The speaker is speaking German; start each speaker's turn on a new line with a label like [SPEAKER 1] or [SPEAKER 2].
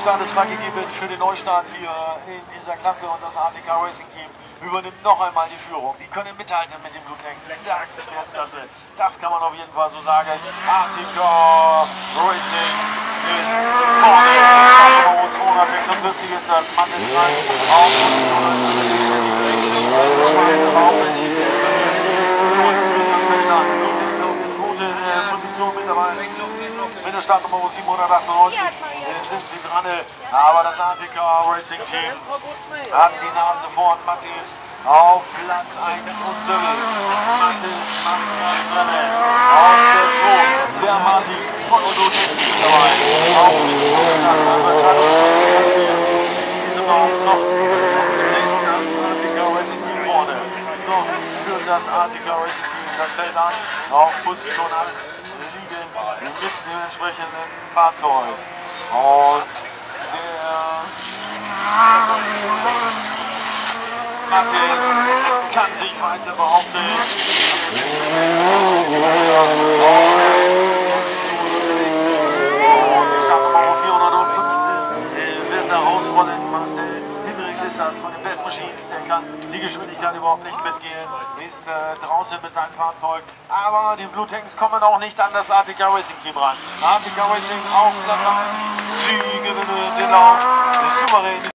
[SPEAKER 1] Start ist freigegeben für den Neustart hier in dieser Klasse und das ATK Racing Team übernimmt noch einmal die Führung. Die können mithalten mit dem Blue Tank. Klasse. Das kann man auf jeden Fall so sagen. ATK Racing ist vorne. Nummer 246 ist das. Mann ist rein. Auf Position mit dabei. Mit der Startnummer 798 sind sie dran, aber das ATK Racing Team hat die Nase vorn. Matthias auf Platz 1 unterwegs. Matthias macht das Rennen auf der 2. Der Martin von Odot ist dabei. Auf diese Bahn noch ist das ATK Racing Team vorne. Noch führt das ATK Racing Team das Feld an auf Position 1. Mit dem entsprechenden Fahrzeug. Und der Matthias kann sich weiter behaupten. Die Startnummer 415 wird da rausrollen. Marcel Hinrichs ist das von den Bad Machines. Der kann die Geschwindigkeit überhaupt nicht mitgehen. Ist draußen mit seinem Fahrzeug. Aber die Blue Tanks kommen auch nicht an das ATK Racing Team ran. ATK Racing auf Platz 1. Sie gewinnen den Lauf. Souverän.